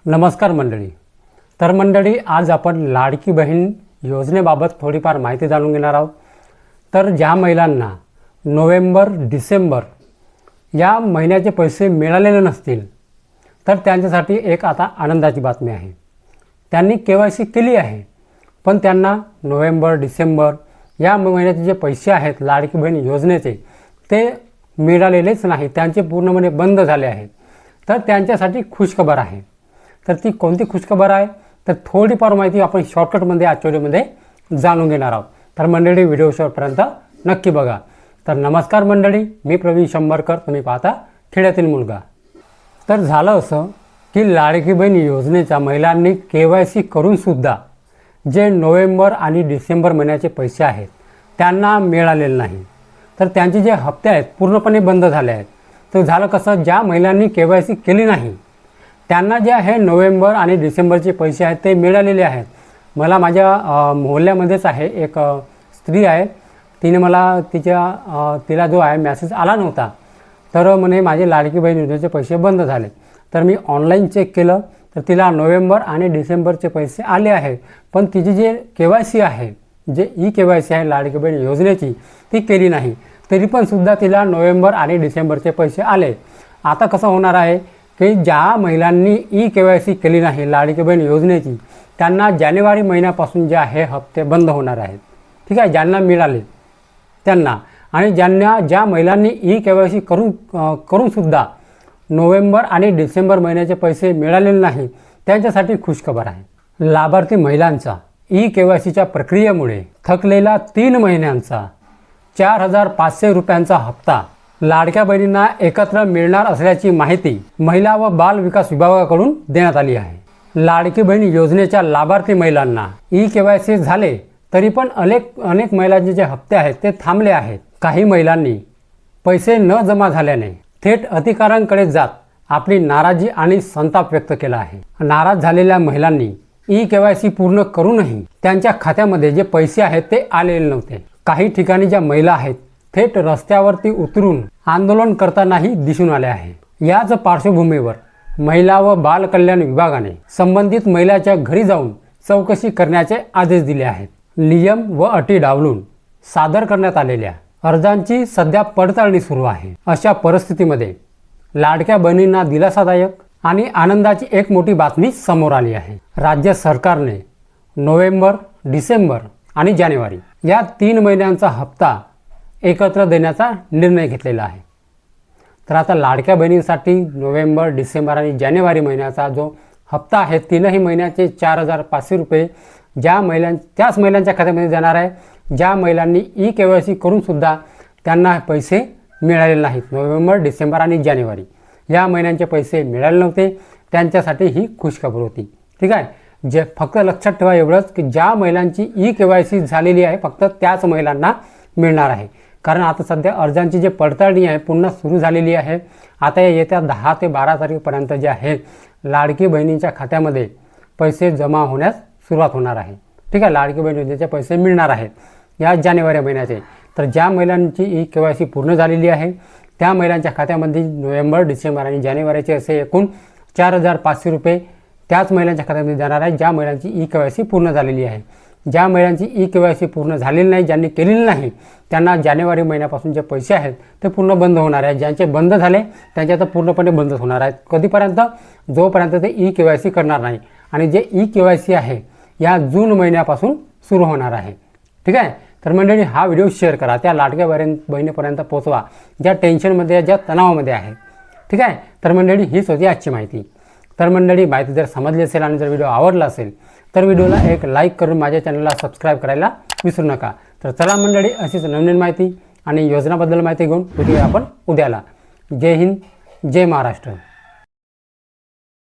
नमस्कार मंडळी. तर मंडळी, आज आपण लाडकी बहीण योजनेबाबत थोडीफार माहिती जाणून घेणार आहोत. तर ज्या महिलांना नोव्हेंबर डिसेंबर या महिन्याचे पैसे मिळालेले नसतील तर त्यांच्यासाठी एक आता आनंदाची बातमी आहे. त्यांनी KYC केली आहे, पण त्यांना नोव्हेंबर डिसेंबर या महिन्याचे जे पैसे आहेत लाडकी बहीण योजनेचे ते मिळालेलेच नाही, त्यांचे पूर्णपणे बंद झाले आहेत. तर त्यांच्यासाठी खुशखबर आहे. तर ती कोणती खुशखबर आहे तर थोडीफार माहिती आपण शॉर्टकटमध्ये आजच्या व्हिडिओमध्ये जाणून घेणार आहोत. तर मंडळी, व्हिडिओ शेवटपर्यंत नक्की बघा. तर नमस्कार मंडळी, मी प्रवीण शंभरकर, तुम्ही पाहता खेड्यातील मुलगा. तर झालं असं की लाडकी बहीण योजनेच्या महिलांनी KYC करूनसुद्धा जे नोव्हेंबर आणि डिसेंबर महिन्याचे पैसे आहेत त्यांना मिळालेले नाही. तर त्यांचे जे हप्ते आहेत पूर्णपणे बंद झाले आहेत. तर झालं कसं, ज्या महिलांनी KYC केली नाही त्यांना जे आहे नोव्हेंबर आणि डिसेंबरचे पैसे आहेत ते मिळालेले आहेत. मला माझ्या मोहल्ल्यामध्येच आहे एक स्त्री आहे, तिने मला तिला जो आहे मॅसेज आला नव्हता, तर म्हणे माझे लाडकी बहीण योजनेचे पैसे बंद झाले. तर मी ऑनलाईन चेक केलं तर तिला नोव्हेंबर आणि डिसेंबरचे पैसे आले आहेत, पण तिची जे KYC आहे, जे KYC आहे लाडकी बहीण योजनेची, ती केली नाही. तरी पण सुद्धा तिला नोव्हेंबर आणि डिसेंबरचे पैसे आले. आता कसं होणार आहे की ज्या महिलांनी KYC केली नाही लाडकी बहीण योजनेची त्यांना जानेवारी महिन्यापासून जे आहे हप्ते बंद होणार आहेत. ठीक आहे, ज्यांना मिळाले त्यांना. आणि ज्या महिलांनी KYC करूनसुद्धा नोव्हेंबर आणि डिसेंबर महिन्याचे पैसे मिळालेले नाही त्यांच्यासाठी खुशखबर आहे. लाभार्थी महिलांचा KYCच्या प्रक्रियेमुळे थकलेला 3 महिन्यांचा 4,500 रुपयांचा हप्ता लाडक्या बहिणींना एकत्र मिळणार असल्याची माहिती महिला व बाल विकास विभागाकडून देण्यात आली आहे. लाडकी बहीण योजनेच्या लाभार्थी महिलांना KYC झाले तरी पण अनेक महिलांचे जे हप्ते आहेत ते थांबले आहेत. काही महिलांनी पैसे न जमा झाल्याने थेट अधिकाऱ्यांकडे जात आपली नाराजी आणि संताप व्यक्त केला आहे. नाराज झालेल्या महिलांनी KYC पूर्ण करूनही त्यांच्या खात्यामध्ये जे पैसे आहेत ते आलेले नव्हते. काही ठिकाणी ज्या महिला आहेत थेट रस्त्यावरती उतरून आंदोलन करतानाही दिसून आले आहे. याच पार्श्वभूमीवर महिला व बाल कल्याण विभागाने संबंधित महिलाच्या घरी जाऊन चौकशी करण्याचे आदेश दिले आहेत. नियम व अटी डावलून सादर करण्यात आलेल्या अर्जांची सध्या पडताळणी सुरू आहे. अशा परिस्थितीमध्ये लाडक्या बहिणींना दिलासादायक आणि आनंदाची एक मोठी बातमी समोर आली आहे. राज्य सरकारने नोव्हेंबर, डिसेंबर आणि जानेवारी या 3 महिन्यांचा हप्ता एकत्र देण्याचा निर्णय घेतलेला आहे. तर आता लाडक्या बहिणींसाठी नोव्हेंबर, डिसेंबर आणि जानेवारी महिन्याचा जो हप्ता आहे 3ही महिन्याचे 4,500 रुपये त्याच महिलांच्या खात्यामध्ये जाणार आहे ज्या महिलांनी KYC करूनसुद्धा त्यांना पैसे मिळालेले नाहीत. नोव्हेंबर, डिसेंबर आणि जानेवारी या महिन्यांचे पैसे मिळाले नव्हते, त्यांच्यासाठी ही खुशखबर होती. ठीक आहे, जे फक्त लक्षात ठेवा एवढंच की ज्या महिलांची KYC झालेली आहे फक्त त्याच महिलांना मिळणार आहे. कारण आता सध्या अर्जांची जे पडताळणी आहे पुन्हा सुरू झालेली आहे. आता येत्या 10 ते 12 तारखेपर्यंत जे आहे लाडकी बहिणींच्या खात्यामध्ये पैसे जमा होण्यास सुरुवात होणार आहे. ठीक आहे, लाडकी बहीण योजनेचे पैसे मिळणार आहेत या जानेवारी महिन्याचे. तर ज्या महिलांची KYC पूर्ण झालेली आहे त्या महिलांच्या खात्यामध्ये नोव्हेंबर, डिसेंबर आणि जानेवारीचे असे एकूण 4,500 रुपये त्याच महिलांच्या खात्यामध्ये जाणार आहे ज्या महिलांची KYC पूर्ण झालेली आहे. ज्या महिलांची KYC पूर्ण झालेली नाही, ज्यांनी केलेली नाही, त्यांना जानेवारी महिन्यापासून जे पैसे आहेत ते पूर्ण बंद होणार आहे. ज्यांचे बंद झाले त्यांचे आता पूर्णपणे बंद होणार आहेत. कधीपर्यंत? जोपर्यंत ते KYC करणार नाही. आणि जे KYC आहे या जून महिन्यापासून सुरू होणार आहे. ठीक आहे, तर मंडळी हा व्हिडिओ शेअर करा, त्या लाडक्या बहिणीपर्यंत पोहोचवा ज्या टेन्शनमध्ये, ज्या तणावामध्ये आहे. ठीक आहे, तर मंडळी हीच होती आजची माहिती. तर मंडळी, माहिती जर समजली असेल आणि जर व्हिडिओ आवडला असेल तर व्हिडिओला एक लाईक करून माझ्या चॅनलला सबस्क्राईब करायला विसरू नका. तर चला मंडळी, अशीच नवीन माहिती आणि योजनाबद्दल माहिती घेऊन भेटूया आपण उद्याला. जय हिंद, जय महाराष्ट्र.